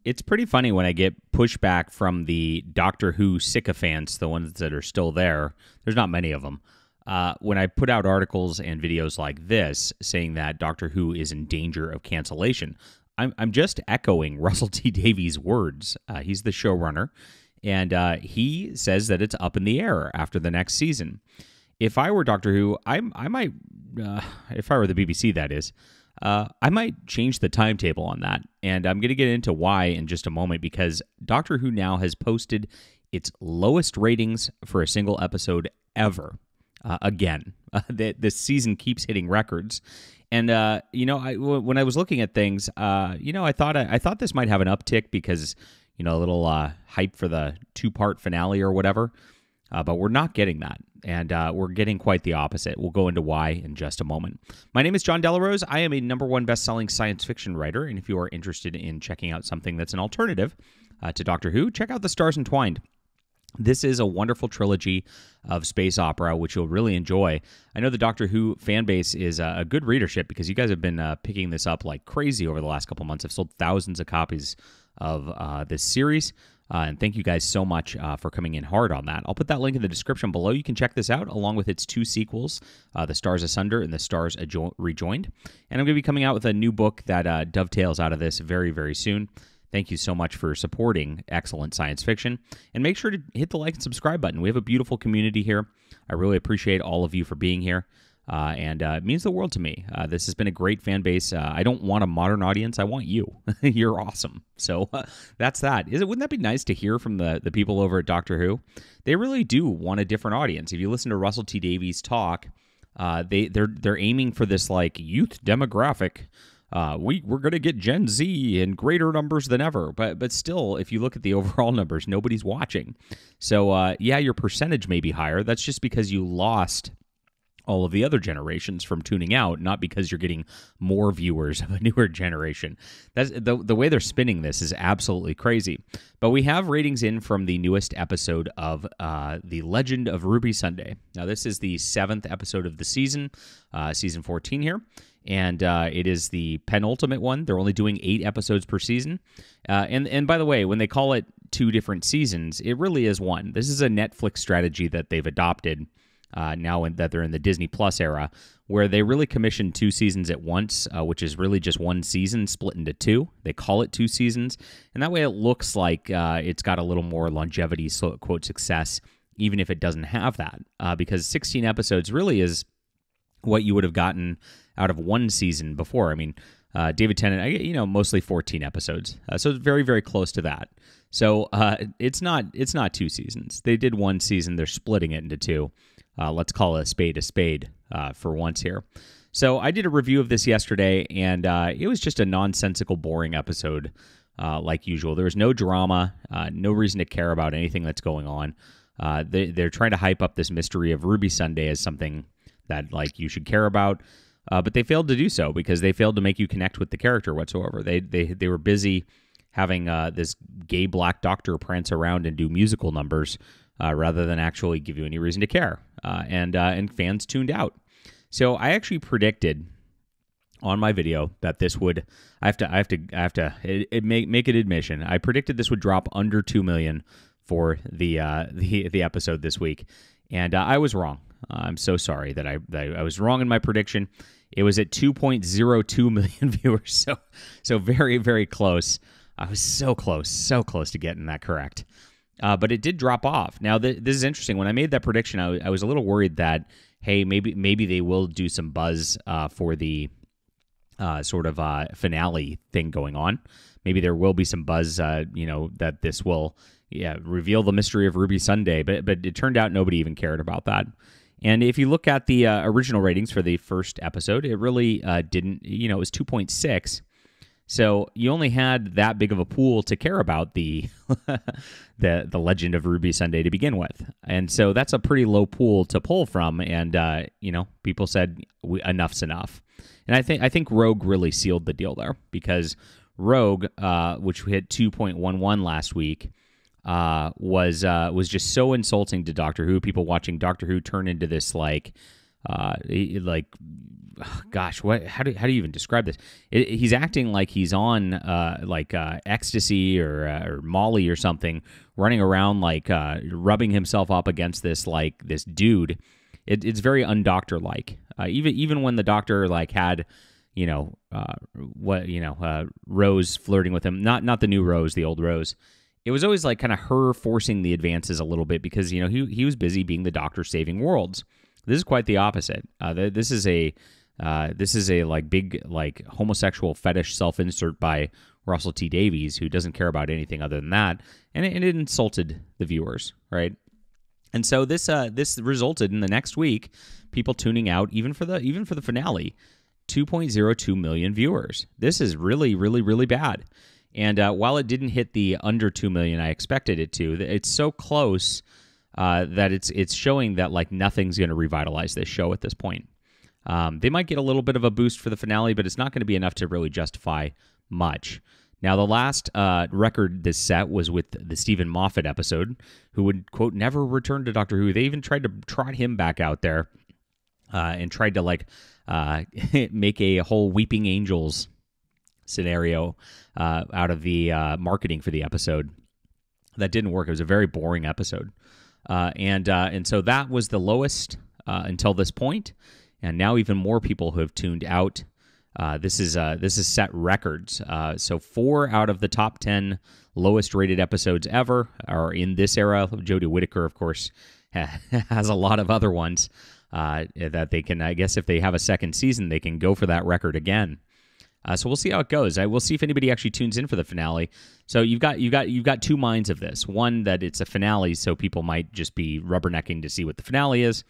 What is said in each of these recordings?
it's pretty funny when I get pushback from the Doctor Who sycophants, the ones that are still there. There's not many of them. When I put out articles and videos like this saying that Doctor Who is in danger of cancellation, I'm just echoing Russell T Davies' words. He's the showrunner, and he says that it's up in the air after the next season. If I were Doctor Who, I might, if I were the BBC, that is, I might change the timetable on that. And I'm going to get into why in just a moment, because Doctor Who now has posted its lowest ratings for a single episode ever. Again, this season keeps hitting records. And, when I was looking at things, I thought this might have an uptick because, a little hype for the 2-part finale or whatever. But we're not getting that, and we're getting quite the opposite. We'll go into why in just a moment. My name is John Delarose. I am a #1 best-selling science fiction writer, and if you are interested in checking out something that's an alternative to Doctor Who, check out The Stars Entwined. This is a wonderful trilogy of space opera, which you'll really enjoy. I know the Doctor Who fan base is a good readership because you guys have been picking this up like crazy over the last couple months. I've sold thousands of copies of this series. And thank you guys so much for coming in hard on that. I'll put that link in the description below. You can check this out along with its 2 sequels, The Stars Asunder and The Stars Rejoined. And I'm going to be coming out with a new book that dovetails out of this very, very soon. Thank you so much for supporting excellent science fiction. And make sure to hit the like and subscribe button. We have a beautiful community here. I really appreciate all of you for being here. And it means the world to me. This has been a great fan base. I don't want a modern audience. I want you. You're awesome. So that's that. Wouldn't that be nice to hear from the people over at Doctor Who? They really do want a different audience. If you listen to Russell T Davies talk, they're aiming for this like youth demographic. We're going to get Gen Z in greater numbers than ever. But still, if you look at the overall numbers, nobody's watching. So, your percentage may be higher. That's just because you lost all of the other generations from tuning out, not because you're getting more viewers of a newer generation. That's the way they're spinning this is absolutely crazy. But we have ratings in from the newest episode of The Legend of Ruby Sunday. Now, this is the 7th episode of the season, season 14 here. And it is the penultimate one. They're only doing 8 episodes per season. And by the way, when they call it 2 different seasons, it really is one. This is a Netflix strategy that they've adopted now that they're in the Disney Plus era, where they really commission 2 seasons at once, which is really just one season split into 2. They call it 2 seasons. And that way it looks like it's got a little more longevity, so quote, success, even if it doesn't have that. Because 16 episodes really is what you would have gotten out of one season before. I mean, David Tennant, mostly 14 episodes. So it's very, very close to that. So it's not 2 seasons. They did 1 season. They're splitting it into 2. Let's call a spade for once here. So I did a review of this yesterday, and it was just a nonsensical, boring episode like usual. There was no drama, no reason to care about anything that's going on. They're trying to hype up this mystery of Ruby Sunday as something that like you should care about. But they failed to do so because they failed to make you connect with the character whatsoever. They were busy having this gay black doctor prance around and do musical numbers rather than actually give you any reason to care. And fans tuned out. So I actually predicted on my video that this would. I have to make an admission. I predicted this would drop under 2 million for the episode this week, and I was wrong. I'm so sorry that I was wrong in my prediction. It was at 2.02 million viewers, so very, very close. I was so close to getting that correct. But it did drop off. Now, this is interesting. When I made that prediction, I was a little worried that, hey, maybe they will do some buzz for the sort of finale thing going on. Maybe there will be some buzz, that this will reveal the mystery of Ruby Sunday. But it turned out nobody even cared about that. And if you look at the original ratings for the first episode, it really didn't, it was 2.6. So you only had that big of a pool to care about the Legend of Ruby Sunday to begin with. And so that's a pretty low pool to pull from. And, people said enough's enough. And I think Rogue really sealed the deal there because Rogue, which hit 2.11 last week, was just so insulting to Doctor Who. People watching Doctor Who turn into this like like, gosh, what? How do you even describe this? He's acting like he's on ecstasy or Molly or something, running around like rubbing himself up against this dude. It's very undoctor-like. Even when the doctor had, Rose flirting with him, not the new Rose, the old Rose. It was always kind of her forcing the advances a little bit because he was busy being the doctor saving worlds. This is quite the opposite. This is a big homosexual fetish self-insert by Russell T Davies, who doesn't care about anything other than that, and it insulted the viewers, right? And so this resulted in the next week people tuning out even for the finale. 2.02 million viewers. This is really, really, really bad. And while it didn't hit the under 2 million I expected it to, it's so close that it's showing that nothing's going to revitalize this show at this point. They might get a little bit of a boost for the finale, but it's not going to be enough to really justify much. Now, the last record this set was with the Stephen Moffat episode, who would, quote, never return to Doctor Who. They even tried to trot him back out there and tried to make a whole Weeping Angels scenario out of the marketing for the episode. That didn't work. It was a very boring episode. And so that was the lowest until this point, and now even more people who have tuned out. This is set records. So 4 out of the top 10 lowest rated episodes ever are in this era. Jodie Whittaker, of course, has a lot of other ones that they can, I guess, if they have a second season, they can go for that record again. So we'll see how it goes. We'll see if anybody actually tunes in for the finale. So you've got two minds of this. One, that it's a finale, so people might just be rubbernecking to see what the finale is.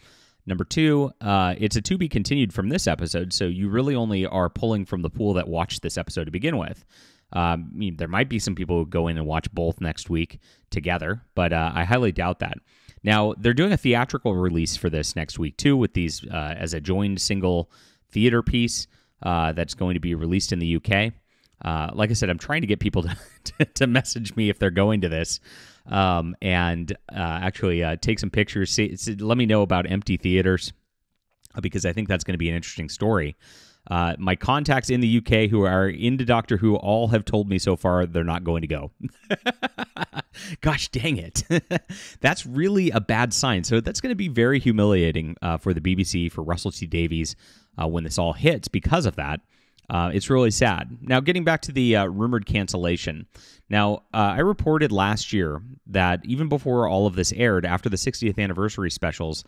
Number 2, it's a to be continued from this episode, so you really only are pulling from the pool that watched this episode to begin with. There might be some people who go in and watch both next week together, but I highly doubt that. Now, they're doing a theatrical release for this next week, too, with these as a joined single theater piece that's going to be released in the UK. Like I said, I'm trying to get people to message me if they're going to this. And actually take some pictures. Let me know about empty theaters because I think that's going to be an interesting story. My contacts in the UK who are into Doctor Who all have told me so far they're not going to go. Gosh dang it. That's really a bad sign. So that's going to be very humiliating for the BBC, for Russell T Davies when this all hits because of that. It's really sad. Now, getting back to the rumored cancellation. Now, I reported last year that even before all of this aired, after the 60th anniversary specials,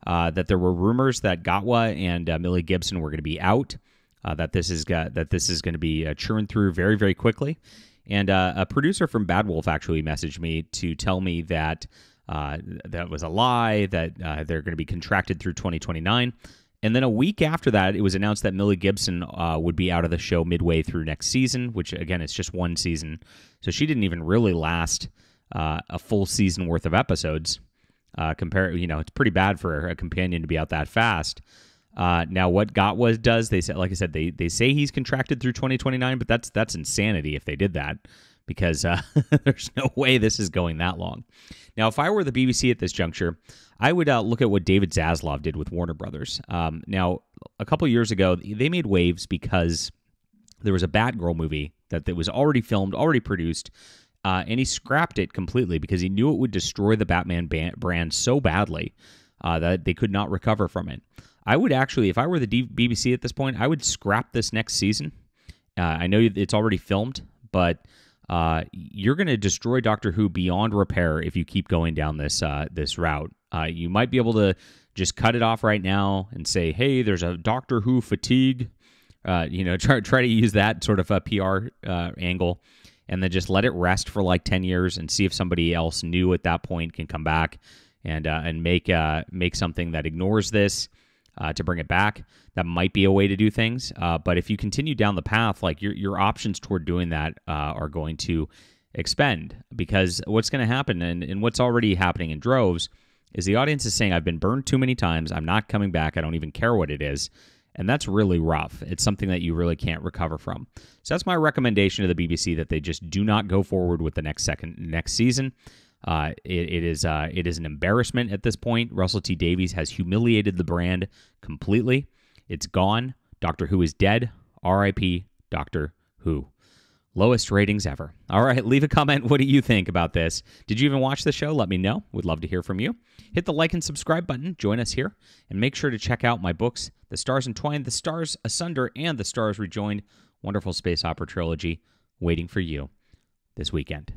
that there were rumors that Gatwa and Millie Gibson were going to be out, that this is going to be churned through very, very quickly. And a producer from Bad Wolf actually messaged me to tell me that that was a lie, that they're going to be contracted through 2029. And then a week after that, it was announced that Millie Gibson would be out of the show midway through next season, which, again, it's just one season. So she didn't even really last a full season worth of episodes. It's pretty bad for a companion to be out that fast. Now, what Gatwa does, they said, like I said, they say he's contracted through 2029, but that's insanity if they did that, because there's no way this is going that long. Now, if I were the BBC at this juncture, I would look at what David Zaslav did with Warner Brothers. Now, a couple years ago, they made waves because there was a Batgirl movie that was already filmed, already produced, and he scrapped it completely because he knew it would destroy the Batman brand so badly that they could not recover from it. I would actually, if I were the BBC at this point, I would scrap this next season. I know it's already filmed, but you're going to destroy Doctor Who beyond repair if you keep going down this route. You might be able to just cut it off right now and say, hey, there's a Doctor Who fatigue. Try to use that sort of a PR angle, and then just let it rest for like 10 years and see if somebody else new at that point can come back and make something that ignores this to bring it back. That might be a way to do things. But if you continue down the path, like your options toward doing that are going to expend, because what's going to happen and what's already happening in droves is the audience is saying, I've been burned too many times. I'm not coming back. I don't even care what it is. And that's really rough. It's something that you really can't recover from. So that's my recommendation to the BBC, that they just do not go forward with the next season. It is an embarrassment at this point. Russell T Davies has humiliated the brand completely. It's gone. Doctor Who is dead. R.I.P. Doctor Who. Lowest ratings ever. All right, leave a comment. What do you think about this? Did you even watch the show? Let me know. Would love to hear from you. Hit the like and subscribe button. Join us here. And make sure to check out my books, The Stars Entwined, The Stars Asunder, and The Stars Rejoined. Wonderful space opera trilogy waiting for you this weekend.